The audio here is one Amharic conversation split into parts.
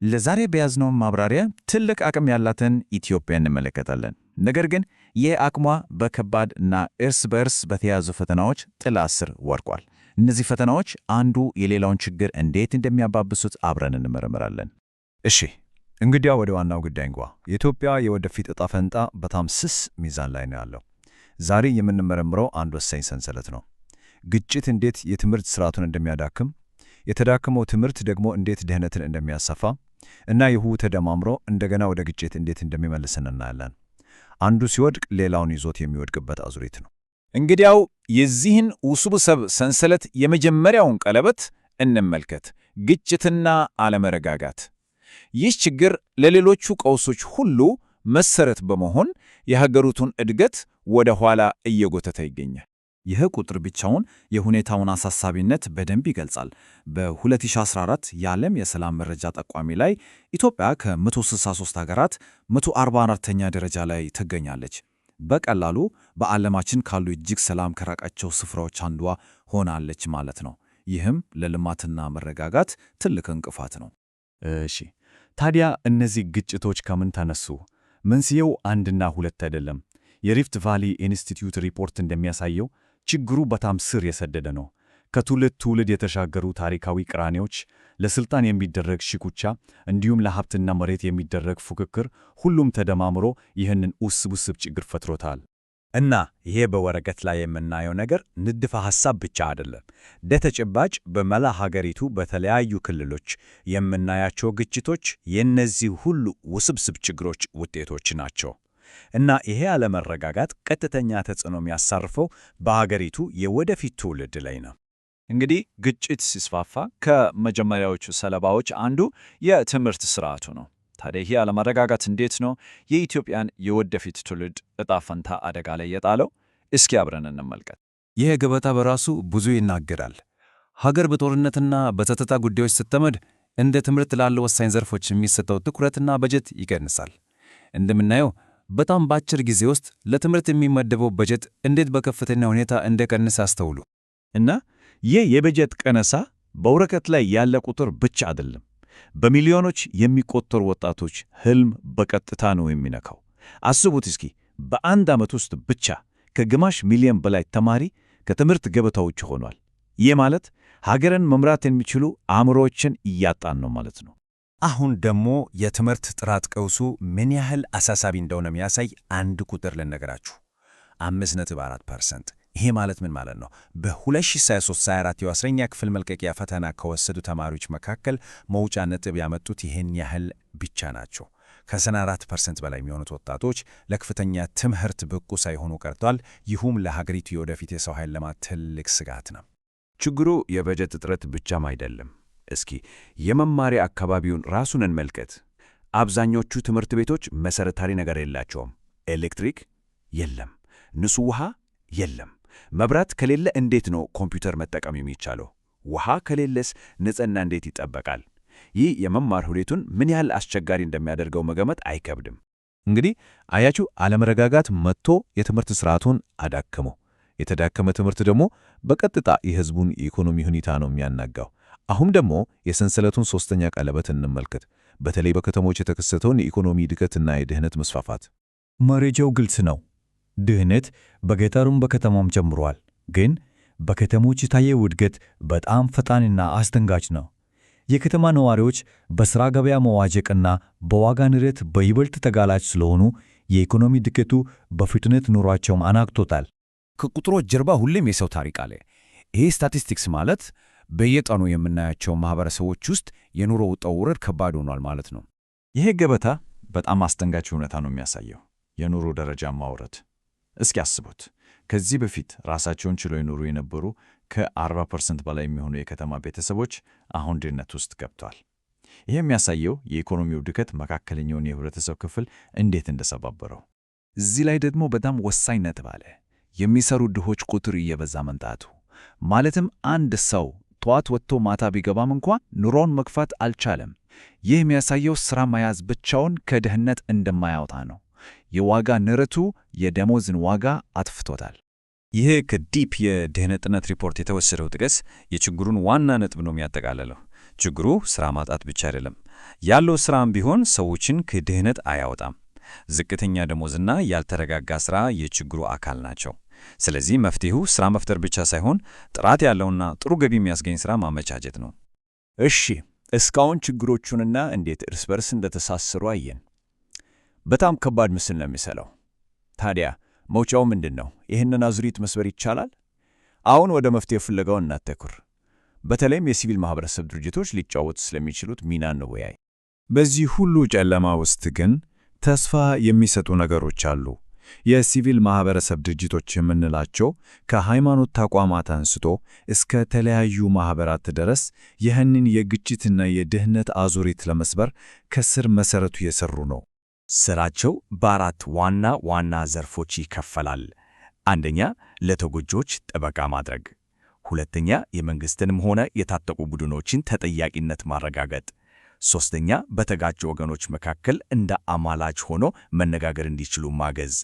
ለዛሬ በያዝነው ማብራሪያ ትልቅ አቅም ያላትን ኢትዮጵያ እንመለከታለን። ነገር ግን ይህ አቅሟ በከባድ እና እርስ በርስ በተያዙ ፈተናዎች ጥላ ስር ወድቋል። እነዚህ ፈተናዎች አንዱ የሌላውን ችግር እንዴት እንደሚያባብሱት አብረን እንመረምራለን። እሺ፣ እንግዲያ ወደ ዋናው ጉዳይ እንግባ። የኢትዮጵያ የወደፊት ዕጣ ፈንታ በጣም ስስ ሚዛን ላይ ነው ያለው። ዛሬ የምንመረምረው አንድ ወሳኝ ሰንሰለት ነው። ግጭት እንዴት የትምህርት ስርዓቱን እንደሚያዳክም፣ የተዳከመው ትምህርት ደግሞ እንዴት ድህነትን እንደሚያሰፋ እና ይሁ ተደማምሮ እንደገና ወደ ግጭት እንዴት እንደሚመልስን እናያለን። አንዱ ሲወድቅ ሌላውን ይዞት የሚወድቅበት አዙሪት ነው። እንግዲያው የዚህን ውስብስብ ሰንሰለት የመጀመሪያውን ቀለበት እንመልከት፤ ግጭትና አለመረጋጋት። ይህ ችግር ለሌሎቹ ቀውሶች ሁሉ መሰረት በመሆን የሀገሪቱን እድገት ወደ ኋላ እየጎተተ ይገኛል። ይህ ቁጥር ብቻውን የሁኔታውን አሳሳቢነት በደንብ ይገልጻል። በ2014 የዓለም የሰላም መረጃ ጠቋሚ ላይ ኢትዮጵያ ከ163 ሀገራት 144ኛ ደረጃ ላይ ትገኛለች። በቀላሉ በዓለማችን ካሉ እጅግ ሰላም ከራቃቸው ስፍራዎች አንዷ ሆናለች ማለት ነው። ይህም ለልማትና መረጋጋት ትልቅ እንቅፋት ነው። እሺ፣ ታዲያ እነዚህ ግጭቶች ከምን ተነሱ? መንስኤው አንድና ሁለት አይደለም። የሪፍት ቫሊ ኢንስቲትዩት ሪፖርት እንደሚያሳየው ችግሩ በጣም ስር የሰደደ ነው። ከትውልድ ትውልድ የተሻገሩ ታሪካዊ ቅራኔዎች፣ ለስልጣን የሚደረግ ሽኩቻ፣ እንዲሁም ለሀብትና መሬት የሚደረግ ፉክክር፣ ሁሉም ተደማምሮ ይህንን ውስብስብ ችግር ፈጥሮታል። እና ይሄ በወረቀት ላይ የምናየው ነገር ንድፈ ሐሳብ ብቻ አይደለም። በተጨባጭ በመላ ሀገሪቱ በተለያዩ ክልሎች የምናያቸው ግጭቶች የእነዚህ ሁሉ ውስብስብ ችግሮች ውጤቶች ናቸው። እና ይሄ አለመረጋጋት ቀጥተኛ ተጽዕኖ የሚያሳርፈው በሀገሪቱ የወደፊት ትውልድ ላይ ነው። እንግዲህ ግጭት ሲስፋፋ ከመጀመሪያዎቹ ሰለባዎች አንዱ የትምህርት ስርዓቱ ነው። ታዲያ ይህ አለመረጋጋት እንዴት ነው የኢትዮጵያን የወደፊት ትውልድ ዕጣ ፈንታ አደጋ ላይ የጣለው? እስኪ አብረን እንመልከት። ይህ ገበታ በራሱ ብዙ ይናገራል። ሀገር በጦርነትና በጸጥታ ጉዳዮች ስትጠመድ እንደ ትምህርት ላሉ ወሳኝ ዘርፎች የሚሰጠው ትኩረትና በጀት ይቀንሳል። እንደምናየው በጣም በአጭር ጊዜ ውስጥ ለትምህርት የሚመደበው በጀት እንዴት በከፍተኛ ሁኔታ እንደቀነሰ አስተውሉ። እና ይህ የበጀት ቀነሳ በወረቀት ላይ ያለ ቁጥር ብቻ አይደለም። በሚሊዮኖች የሚቆጠሩ ወጣቶች ህልም በቀጥታ ነው የሚነካው። አስቡት እስኪ፣ በአንድ ዓመት ውስጥ ብቻ ከግማሽ ሚሊዮን በላይ ተማሪ ከትምህርት ገበታ ውጭ ሆኗል። ይህ ማለት ሀገርን መምራት የሚችሉ አእምሮዎችን እያጣን ነው ማለት ነው። አሁን ደግሞ የትምህርት ጥራት ቀውሱ ምን ያህል አሳሳቢ እንደሆነ የሚያሳይ አንድ ቁጥር ልነገራችሁ። 5.4%። ይሄ ማለት ምን ማለት ነው? በ2023/24 የ10ኛ ክፍል መልቀቂያ ፈተና ከወሰዱ ተማሪዎች መካከል መውጫ ነጥብ ያመጡት ይህን ያህል ብቻ ናቸው። ከ94% በላይ የሚሆኑት ወጣቶች ለከፍተኛ ትምህርት ብቁ ሳይሆኑ ቀርተዋል። ይህም ለሀገሪቱ የወደፊት የሰው ኃይል ልማት ትልቅ ስጋት ነው። ችግሩ የበጀት እጥረት ብቻም አይደለም። እስኪ የመማሪያ አካባቢውን ራሱን እንመልከት። አብዛኞቹ ትምህርት ቤቶች መሰረታዊ ነገር የላቸውም። ኤሌክትሪክ የለም፣ ንጹህ ውሃ የለም። መብራት ከሌለ እንዴት ነው ኮምፒውተር መጠቀም የሚቻለው? ውሃ ከሌለስ ንጽህና እንዴት ይጠበቃል? ይህ የመማር ሁኔታውን ምን ያህል አስቸጋሪ እንደሚያደርገው መገመት አይከብድም። እንግዲህ አያችሁ፣ አለመረጋጋት መጥቶ የትምህርት ስርዓቱን አዳከመው። የተዳከመ ትምህርት ደግሞ በቀጥታ የሕዝቡን የኢኮኖሚ ሁኔታ ነው የሚያናጋው። አሁን ደግሞ የሰንሰለቱን ሶስተኛ ቀለበት እንመልከት። በተለይ በከተሞች የተከሰተውን የኢኮኖሚ እድገትና የድህነት መስፋፋት። መረጃው ግልጽ ነው። ድህነት በገጠሩም በከተማም ጀምሯል። ግን በከተሞች የታየው እድገት በጣም ፈጣንና አስደንጋጭ ነው። የከተማ ነዋሪዎች በሥራ ገበያ መዋዠቅና በዋጋ ንረት በይበልጥ ተጋላጭ ስለሆኑ የኢኮኖሚ እድገቱ በፍጥነት ኑሯቸውን አናግቶታል። ከቁጥሮች ጀርባ ሁሌም የሰው ታሪክ አለ። ይሄ ስታቲስቲክስ ማለት በየቀኑ የምናያቸው ማህበረሰቦች ውስጥ የኑሮ ውጣ ውረድ ከባድ ሆኗል ማለት ነው። ይሄ ገበታ በጣም አስደንጋጭ ሁኔታ ነው የሚያሳየው፣ የኑሮ ደረጃ ማውረድ። እስኪ አስቡት፣ ከዚህ በፊት ራሳቸውን ችለው ይኖሩ የነበሩ ከ40% በላይ የሚሆኑ የከተማ ቤተሰቦች አሁን ድህነት ውስጥ ገብተዋል። ይህ የሚያሳየው የኢኮኖሚው እድገት መካከለኛውን የህብረተሰብ ክፍል እንዴት እንደሰባበረው። እዚህ ላይ ደግሞ በጣም ወሳኝ ነጥብ አለ። የሚሰሩ ድሆች ቁጥር እየበዛ መምጣቱ። ማለትም አንድ ሰው ጠዋት ወጥቶ ማታ ቢገባም እንኳን ኑሮውን መግፋት አልቻለም። ይህ የሚያሳየው ሥራ መያዝ ብቻውን ከድህነት እንደማያወጣ ነው። የዋጋ ንረቱ የደሞዝን ዋጋ አጥፍቶታል። ይህ ከዲፕ የድህነት ጥናት ሪፖርት የተወሰደው ጥቅስ የችግሩን ዋና ነጥብ ነው የሚያጠቃልለው። ችግሩ ሥራ ማጣት ብቻ አይደለም። ያለው ሥራም ቢሆን ሰዎችን ከድህነት አያወጣም። ዝቅተኛ ደሞዝና ያልተረጋጋ ሥራ የችግሩ አካል ናቸው። ስለዚህ መፍትሄው ሥራ መፍጠር ብቻ ሳይሆን ጥራት ያለውና ጥሩ ገቢ የሚያስገኝ ሥራ ማመቻቸት ነው። እሺ፣ እስካሁን ችግሮቹንና እንዴት እርስ በርስ እንደተሳሰሩ አየን። በጣም ከባድ ምስል ነው የሚሰለው። ታዲያ መውጫው ምንድን ነው? ይህንን አዙሪት መስበር ይቻላል? አሁን ወደ መፍትሄ ፍለጋው እናተኩር። በተለይም የሲቪል ማህበረሰብ ድርጅቶች ሊጫወቱ ስለሚችሉት ሚና እንወያይ። በዚህ ሁሉ ጨለማ ውስጥ ግን ተስፋ የሚሰጡ ነገሮች አሉ። የሲቪል ማህበረሰብ ድርጅቶች የምንላቸው ከሃይማኖት ተቋማት አንስቶ እስከ ተለያዩ ማህበራት ድረስ ይህንን የግጭትና የድህነት አዙሪት ለመስበር ከስር መሰረቱ የሰሩ ነው። ስራቸው በአራት ዋና ዋና ዘርፎች ይከፈላል። አንደኛ፣ ለተጎጂዎች ጠበቃ ማድረግ። ሁለተኛ፣ የመንግስትንም ሆነ የታጠቁ ቡድኖችን ተጠያቂነት ማረጋገጥ። ሶስተኛ፣ በተጋጩ ወገኖች መካከል እንደ አማላጅ ሆኖ መነጋገር እንዲችሉ ማገዝ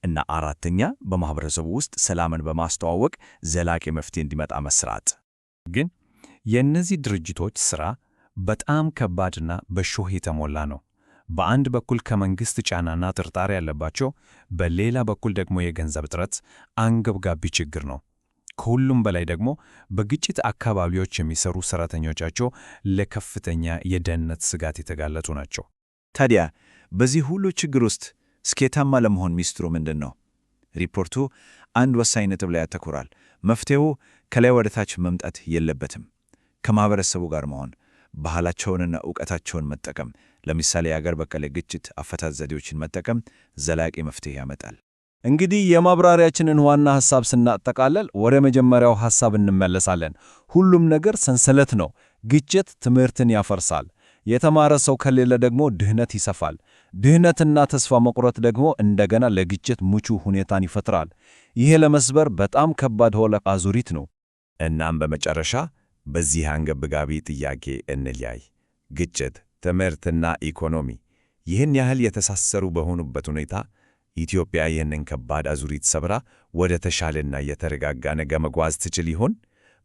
እና አራተኛ፣ በማህበረሰቡ ውስጥ ሰላምን በማስተዋወቅ ዘላቂ መፍትሄ እንዲመጣ መስራት። ግን የእነዚህ ድርጅቶች ሥራ በጣም ከባድና በሾህ የተሞላ ነው። በአንድ በኩል ከመንግሥት ጫናና ጥርጣሬ ያለባቸው፣ በሌላ በኩል ደግሞ የገንዘብ እጥረት አንገብጋቢ ችግር ነው። ከሁሉም በላይ ደግሞ በግጭት አካባቢዎች የሚሰሩ ሠራተኞቻቸው ለከፍተኛ የደህንነት ስጋት የተጋለጡ ናቸው። ታዲያ በዚህ ሁሉ ችግር ውስጥ ስኬታማ ለመሆን ሚስጥሩ ምንድን ነው? ሪፖርቱ አንድ ወሳኝ ነጥብ ላይ ያተኩራል። መፍትሄው ከላይ ወደ ታች መምጣት የለበትም። ከማህበረሰቡ ጋር መሆን፣ ባህላቸውንና ዕውቀታቸውን መጠቀም፣ ለምሳሌ የአገር በቀል ግጭት አፈታት ዘዴዎችን መጠቀም ዘላቂ መፍትሄ ያመጣል። እንግዲህ የማብራሪያችንን ዋና ሐሳብ ስናጠቃለል ወደ መጀመሪያው ሐሳብ እንመለሳለን። ሁሉም ነገር ሰንሰለት ነው። ግጭት ትምህርትን ያፈርሳል። የተማረ ሰው ከሌለ ደግሞ ድህነት ይሰፋል። ድህነትና ተስፋ መቁረጥ ደግሞ እንደገና ለግጭት ምቹ ሁኔታን ይፈጥራል። ይሄ ለመስበር በጣም ከባድ ሆለ አዙሪት ነው። እናም በመጨረሻ በዚህ አንገብጋቢ ጥያቄ እንለያይ። ግጭት፣ ትምህርትና ኢኮኖሚ ይህን ያህል የተሳሰሩ በሆኑበት ሁኔታ ኢትዮጵያ ይህንን ከባድ አዙሪት ሰብራ ወደ ተሻለና የተረጋጋ ነገ መጓዝ ትችል ይሆን?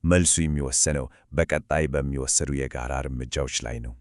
መልሱ የሚወሰነው በቀጣይ በሚወሰዱ የጋራ እርምጃዎች ላይ ነው።